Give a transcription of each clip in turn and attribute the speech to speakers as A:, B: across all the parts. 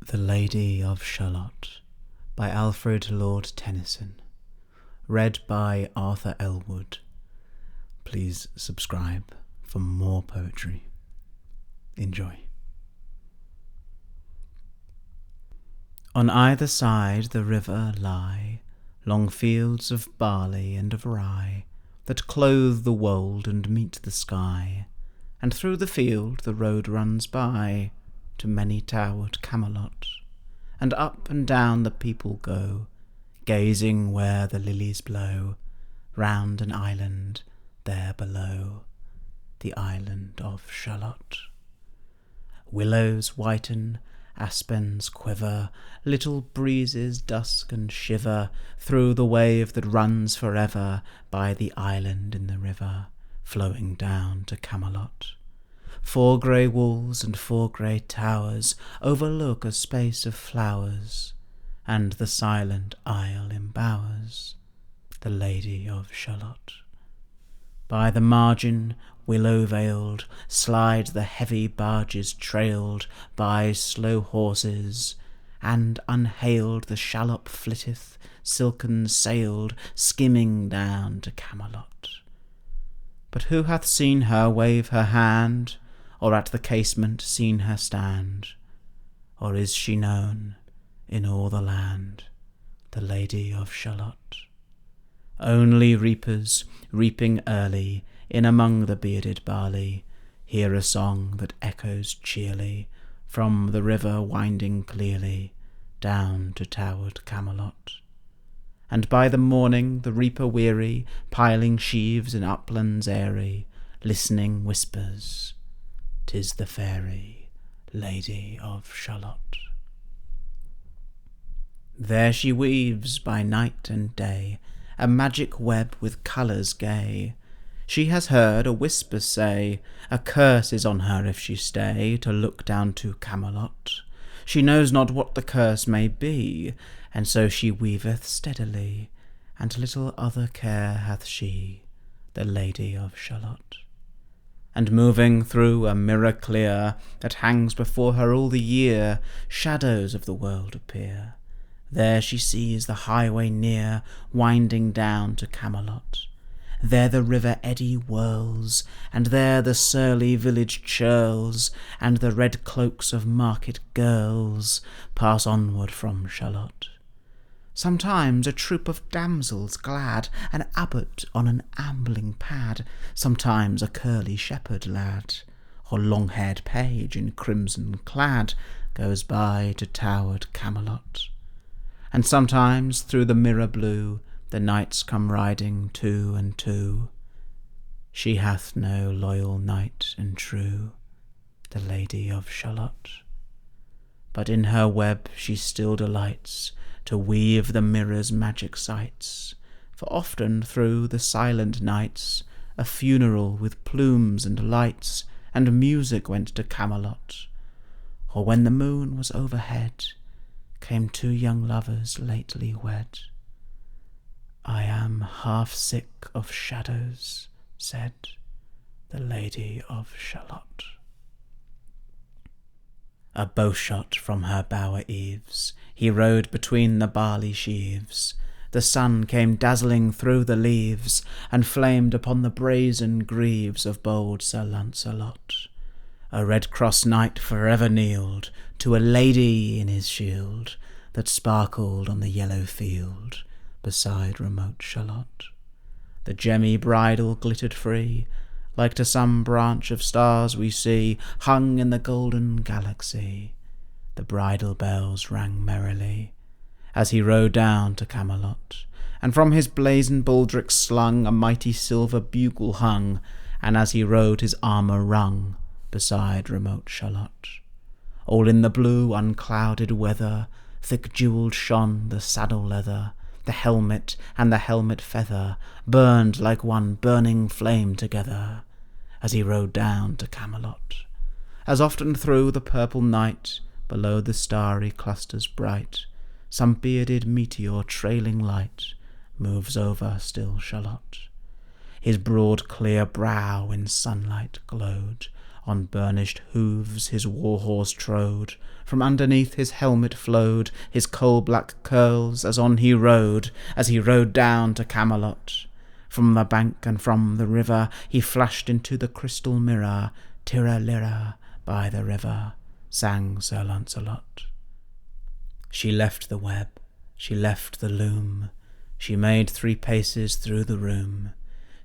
A: The Lady of Shalott by Alfred Lord Tennyson. Read by Arthur Elwood. Please subscribe for more poetry. Enjoy. On either side the river lie long fields of barley and of rye that clothe the wold and meet the sky, and through the field the road runs by to many-towered Camelot, and up and down the people go, gazing where the lilies blow, round an island there below, the island of Shalott. Willows whiten, aspens quiver, little breezes dusk and shiver through the wave that runs forever by the island in the river, flowing down to Camelot. 4 grey walls and 4 grey towers overlook a space of flowers, and the silent isle embowers the Lady of Shalott. By the margin, willow-veiled, slide the heavy barges trailed by slow horses, and unhailed the shallop flitteth, silken-sailed, skimming down to Camelot. But who hath seen her wave her hand, or at the casement seen her stand? Or is she known in all the land, the Lady of Shalott? Only reapers, reaping early, in among the bearded barley, hear a song that echoes cheerly from the river winding clearly down to towered Camelot. And by the morning the reaper weary, piling sheaves in uplands airy, listening whispers, "'Tis the fairy Lady of Shalott." There she weaves by night and day a magic web with colours gay. She has heard a whisper say, a curse is on her if she stay to look down to Camelot. She knows not what the curse may be, and so she weaveth steadily, and little other care hath she, the Lady of Shalott. And moving through a mirror clear that hangs before her all the year, shadows of the world appear. There she sees the highway near, winding down to Camelot. There the river eddy whirls, and there the surly village churls, and the red cloaks of market girls pass onward from Shalott. Sometimes a troop of damsels glad, an abbot on an ambling pad, sometimes a curly shepherd lad, or long-haired page in crimson clad, goes by to towered Camelot. And sometimes through the mirror blue the knights come riding 2 and 2. She hath no loyal knight and true, the Lady of Shalott. But in her web she still delights to weave the mirror's magic sights, for often through the silent nights a funeral with plumes and lights and music went to Camelot, or when the moon was overhead came 2 young lovers lately wed. I am half sick of shadows, said the Lady of Shalott. A bowshot from her bower eaves he rode between the barley sheaves. The sun came dazzling through the leaves, and flamed upon the brazen greaves of bold Sir Lancelot. A red-cross knight forever kneeled to a lady in his shield that sparkled on the yellow field beside remote Shalott. The gemmy bridle glittered free, like to some branch of stars we see hung in the golden galaxy. The bridle bells rang merrily as he rode down to Camelot, and from his blazon baldric slung a mighty silver bugle hung, and as he rode his armour rung beside remote Shalott. All in the blue unclouded weather, thick jewelled shone the saddle leather, the helmet and the helmet feather burned like one burning flame together, as he rode down to Camelot. As often through the purple night, below the starry clusters bright, some bearded meteor trailing light moves over still Shalott. His broad clear brow in sunlight glowed, On burnished hooves his war-horse trode, from underneath his helmet flowed his coal-black curls as on he rode down to Camelot. From the bank and from the river he flashed into the crystal mirror. Tirra-lirra, by the river, sang Sir Lancelot. She left the web, she left the loom, she made 3 paces through the room.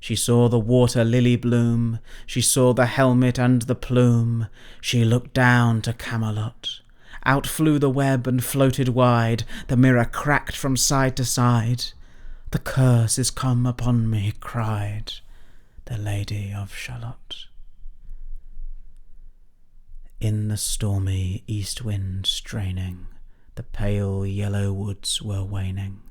A: She saw the water-lily bloom, she saw the helmet and the plume. She looked down to Camelot. Out flew the web and floated wide, the mirror cracked from side to side. The curse is come upon me, cried the Lady of Shalott. In the stormy east wind straining, the pale yellow woods were waning,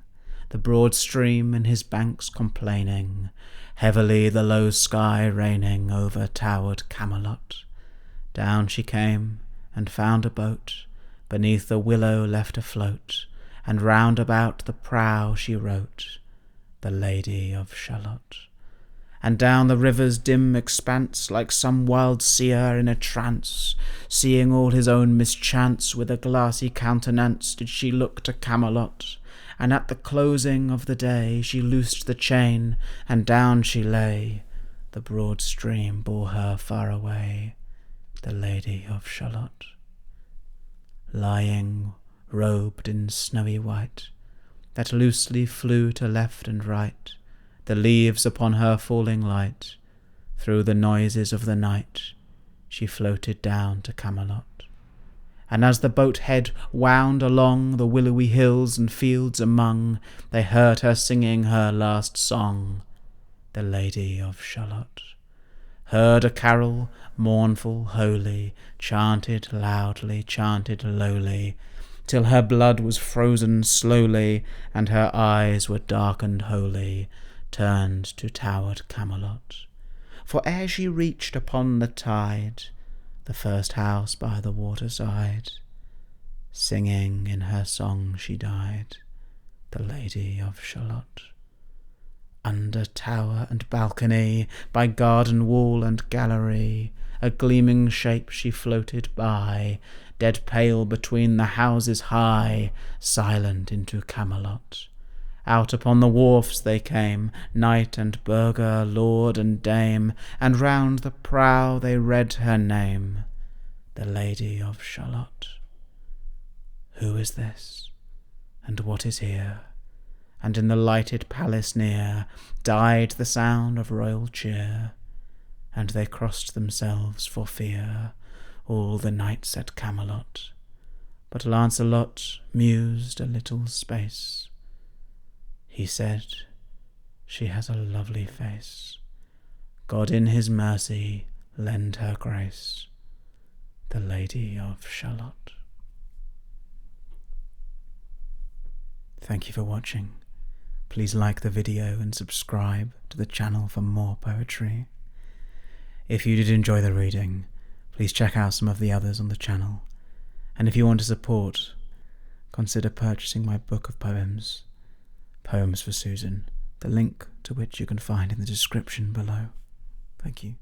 A: the broad stream in his banks complaining, heavily the low sky raining over towered Camelot. Down she came and found a boat, beneath a willow left afloat, and round about the prow she wrote, the Lady of Shalott. And down the river's dim expanse, like some wild seer in a trance, seeing all his own mischance, with a glassy countenance did she look to Camelot. And at the closing of the day she loosed the chain, and down she lay. The broad stream bore her far away, the Lady of Shalott. Lying, robed in snowy white, that loosely flew to left and right, the leaves upon her falling light, through the noises of the night, she floated down to Camelot. And as the boat head wound along the willowy hills and fields among, they heard her singing her last song, the Lady of Shalott. Heard a carol, mournful, holy, chanted loudly, chanted lowly, till her blood was frozen slowly, and her eyes were darkened wholly, turned to towered Camelot. For ere she reached upon the tide, the first house by the waterside, singing in her song she died, the Lady of Shalott. Under tower and balcony, by garden wall and gallery, a gleaming shape she floated by, dead pale between the houses high, silent into Camelot. Out upon the wharfs they came, knight and burgher, lord and dame, and round the prow they read her name, the Lady of Shalott. Who is this, and what is here? And in the lighted palace near died the sound of royal cheer, and they crossed themselves for fear, all the knights at Camelot. But Lancelot mused a little space. He said, she has a lovely face. God in his mercy lend her grace, the Lady of Shalott. Thank you for watching. Please like the video and subscribe to the channel for more poetry. If you did enjoy the reading, please check out some of the others on the channel. And if you want to support, consider purchasing my book of poems, Poems for Susan, the link to which you can find in the description below. Thank you.